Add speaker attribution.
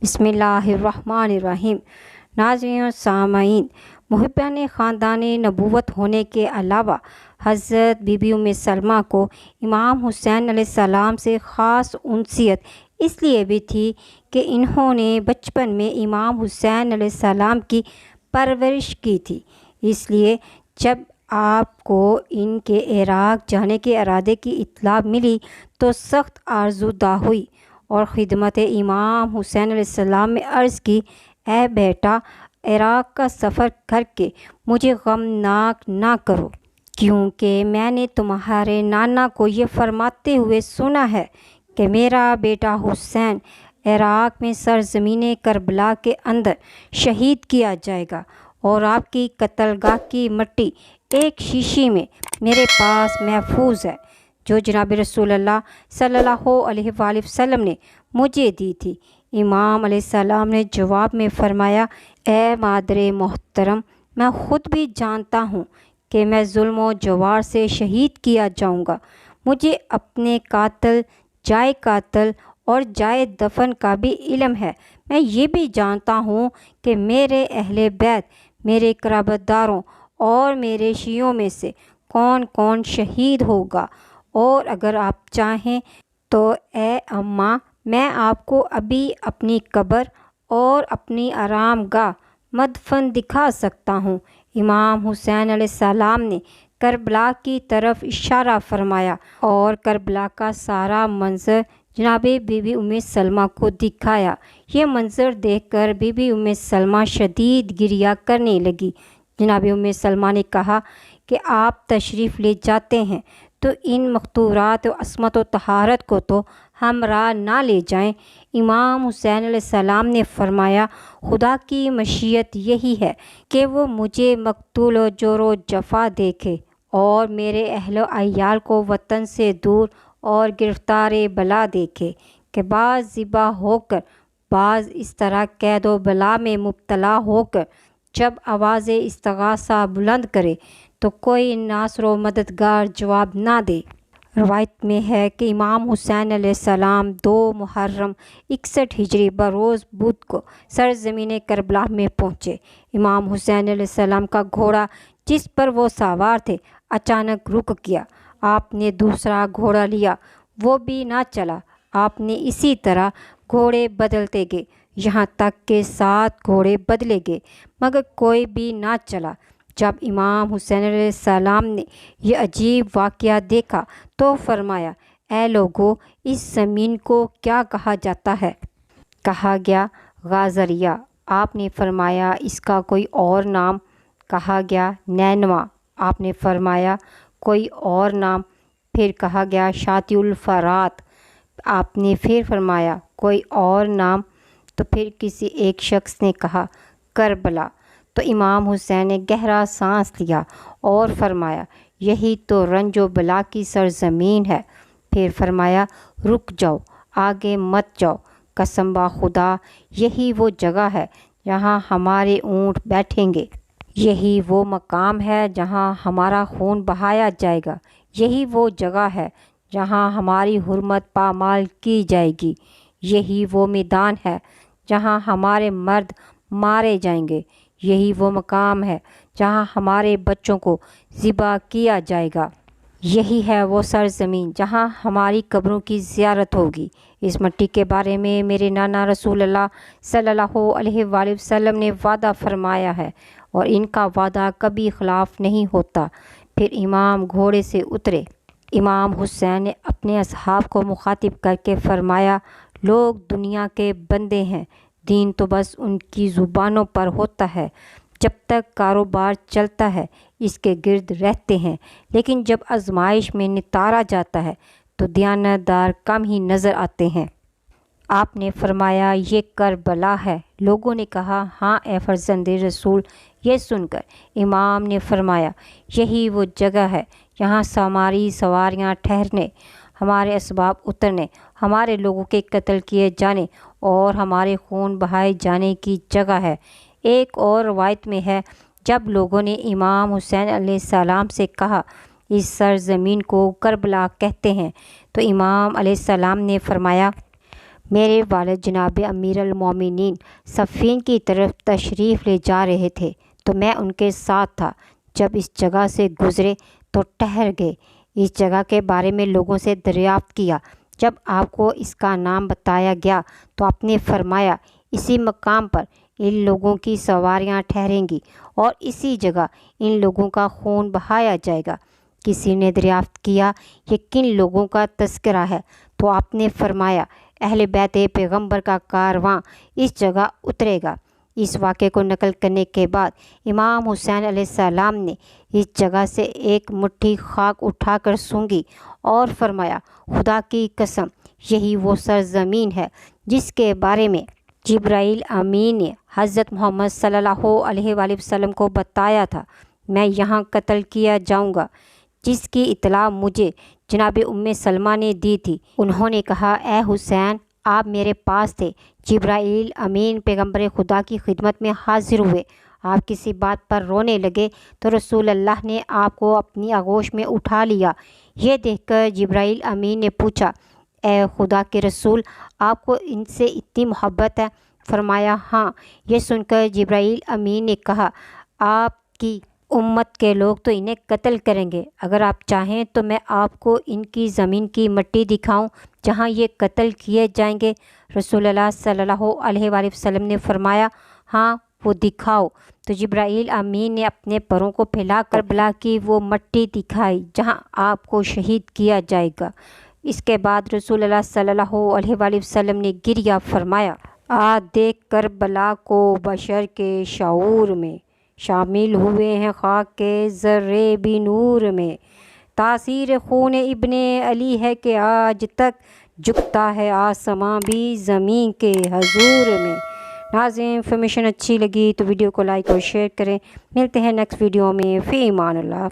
Speaker 1: بسم اللہ الرحمن الرحیم۔ ناظرین و سامعین، محبان خاندان نبوت ہونے کے علاوہ حضرت بی بی ام سلمہ کو امام حسین علیہ السلام سے خاص انسیت اس لیے بھی تھی کہ انہوں نے بچپن میں امام حسین علیہ السلام کی پرورش کی تھی۔ اس لیے جب آپ کو ان کے عراق جانے کے ارادے کی اطلاع ملی تو سخت آرزودہ ہوئی اور خدمت امام حسین علیہ السلام میں عرض کی، اے بیٹا، عراق کا سفر کر کے مجھے غمناک نہ کرو، کیونکہ میں نے تمہارے نانا کو یہ فرماتے ہوئے سنا ہے کہ میرا بیٹا حسین عراق میں سرزمین کربلا کے اندر شہید کیا جائے گا، اور آپ کی قتل گاہ کی مٹی ایک شیشی میں میرے پاس محفوظ ہے جو جناب رسول اللہ صلی اللہ علیہ وآلہ وسلم نے مجھے دی تھی۔ امام علیہ السلام نے جواب میں فرمایا، اے مادر محترم، میں خود بھی جانتا ہوں کہ میں ظلم و جوار سے شہید کیا جاؤں گا۔ مجھے اپنے قاتل اور جائے دفن کا بھی علم ہے۔ میں یہ بھی جانتا ہوں کہ میرے اہل بیت، میرے قرابت داروں اور میرے شیعوں میں سے کون کون شہید ہوگا، اور اگر آپ چاہیں تو اے اماں، میں آپ کو ابھی اپنی قبر اور اپنی آرام گاہ مدفن دکھا سکتا ہوں۔ امام حسین علیہ السلام نے کربلا کی طرف اشارہ فرمایا اور کربلا کا سارا منظر جناب بی بی ام سلمہ کو دکھایا۔ یہ منظر دیکھ کر بی بی ام سلمہ شدید گریہ کرنے لگی۔ جناب ام سلمہ نے کہا کہ آپ تشریف لے جاتے ہیں تو ان مقتورات و عصمت و طہارت کو تو ہمراہ نہ لے جائیں۔ امام حسین علیہ السلام نے فرمایا، خدا کی مشیت یہی ہے کہ وہ مجھے مقتول و جور و جفا دیکھے اور میرے اہل و عیال کو وطن سے دور اور گرفتار بلا دیکھے کہ بعض ذبح ہو کر، بعض اس طرح قید و بلا میں مبتلا ہو کر جب آواز استغاثہ بلند کرے تو کوئی ناصر و مددگار جواب نہ دے۔ روایت میں ہے کہ امام حسین علیہ السلام 2 محرم 61 ہجری بروز بدھ کو سرزمین کربلا میں پہنچے۔ امام حسین علیہ السلام کا گھوڑا جس پر وہ سوار تھے اچانک رک گیا۔ آپ نے دوسرا گھوڑا لیا، وہ بھی نہ چلا۔ آپ نے اسی طرح گھوڑے بدلتے گئے یہاں تک کہ 7 گھوڑے بدلے گئے مگر کوئی بھی نہ چلا۔ جب امام حسین علیہ السلام نے یہ عجیب واقعہ دیکھا تو فرمایا، اے لوگو، اس زمین کو کیا کہا جاتا ہے؟ کہا گیا غازریہ۔ آپ نے فرمایا، اس کا کوئی اور نام؟ کہا گیا نینوا۔ آپ نے فرمایا، کوئی اور نام؟ پھر کہا گیا شاطئ الفرات۔ آپ نے پھر فرمایا، کوئی اور نام؟ تو پھر کسی ایک شخص نے کہا کربلا۔ تو امام حسین نے گہرا سانس لیا اور فرمایا، یہی تو رنج و بلا کی سرزمین ہے۔ پھر فرمایا، رک جاؤ، آگے مت جاؤ، قسم خدا یہی وہ جگہ ہے جہاں ہمارے اونٹ بیٹھیں گے، یہی وہ مقام ہے جہاں ہمارا خون بہایا جائے گا، یہی وہ جگہ ہے جہاں ہماری حرمت پامال کی جائے گی، یہی وہ میدان ہے جہاں ہمارے مرد مارے جائیں گے، یہی وہ مقام ہے جہاں ہمارے بچوں کو ذبح کیا جائے گا، یہی ہے وہ سرزمین جہاں ہماری قبروں کی زیارت ہوگی۔ اس مٹی کے بارے میں میرے نانا رسول اللہ صلی اللہ علیہ وآلہ وسلم نے وعدہ فرمایا ہے اور ان کا وعدہ کبھی خلاف نہیں ہوتا۔ پھر امام گھوڑے سے اترے۔ امام حسین نے اپنے اصحاب کو مخاطب کر کے فرمایا، لوگ دنیا کے بندے ہیں، دین تو بس ان کی زبانوں پر ہوتا ہے، جب تک کاروبار چلتا ہے اس کے گرد رہتے ہیں، لیکن جب آزمائش میں نتارا جاتا ہے تو دیانتدار کم ہی نظر آتے ہیں۔ آپ نے فرمایا، یہ کربلا ہے۔ لوگوں نے کہا، ہاں اے فرزند رسول۔ یہ سن کر امام نے فرمایا، یہی وہ جگہ ہے جہاں ہماری سواریاں ٹھہرنے، ہمارے اسباب اترنے، ہمارے لوگوں کے قتل کیے جانے اور ہمارے خون بہائے جانے کی جگہ ہے۔ ایک اور روایت میں ہے، جب لوگوں نے امام حسین علیہ السلام سے کہا اس سرزمین کو کربلا کہتے ہیں تو امام علیہ السلام نے فرمایا، میرے والد جناب امیر المومنین صفین کی طرف تشریف لے جا رہے تھے تو میں ان کے ساتھ تھا۔ جب اس جگہ سے گزرے تو ٹھہر گئے۔ اس جگہ کے بارے میں لوگوں سے دریافت کیا۔ جب آپ کو اس کا نام بتایا گیا تو آپ نے فرمایا اسی مقام پر ان لوگوں کی سواریاں ٹھہریں گی اور اسی جگہ ان لوگوں کا خون بہایا جائے گا۔ کسی نے دریافت کیا یہ کن لوگوں کا تذکرہ ہے؟ تو آپ نے فرمایا اہل بیت پیغمبر کا کارواں اس جگہ اترے گا۔ اس واقعے کو نقل کرنے کے بعد امام حسین علیہ السلام نے اس جگہ سے ایک مٹھی خاک اٹھا کر سونگھی اور فرمایا خدا کی قسم یہی وہ سرزمین ہے جس کے بارے میں جبرائیل امین نے حضرت محمد صلی اللہ علیہ وآلہ وسلم کو بتایا تھا، میں یہاں قتل کیا جاؤں گا، جس کی اطلاع مجھے جناب ام سلمہ نے دی تھی۔ انہوں نے کہا اے حسین آپ میرے پاس تھے، جبرائیل امین پیغمبر خدا کی خدمت میں حاضر ہوئے، آپ کسی بات پر رونے لگے تو رسول اللہ نے آپ کو اپنی آغوش میں اٹھا لیا۔ یہ دیکھ کر جبرائیل امین نے پوچھا اے خدا کے رسول آپ کو ان سے اتنی محبت ہے؟ فرمایا ہاں۔ یہ سن کر جبرائیل امین نے کہا آپ کی امت کے لوگ تو انہیں قتل کریں گے، اگر آپ چاہیں تو میں آپ کو ان کی زمین کی مٹی دکھاؤں جہاں یہ قتل کیے جائیں گے؟ رسول اللہ صلی اللہ علیہ وآلہ وسلم نے فرمایا ہاں وہ دکھاؤ۔ تو جبرائیل امین نے اپنے پروں کو پھیلا کر کربلا کی وہ مٹی دکھائی جہاں آپ کو شہید کیا جائے گا۔ اس کے بعد رسول اللہ صلی اللہ علیہ وآلہ وسلم نے گریہ فرمایا دیکھ کربلا کو بشر کے شعور میں شامل ہوئے ہیں خاک کے ذرے بھی نور میں، تاثیر خون ابن علی ہے کہ آج تک جھکتا ہے آسماں بھی زمین کے حضور میں۔ ناظرین انفارمیشن اچھی لگی تو ویڈیو کو لائک اور شیئر کریں۔ ملتے ہیں نیکسٹ ویڈیو میں، فی امان اللہ۔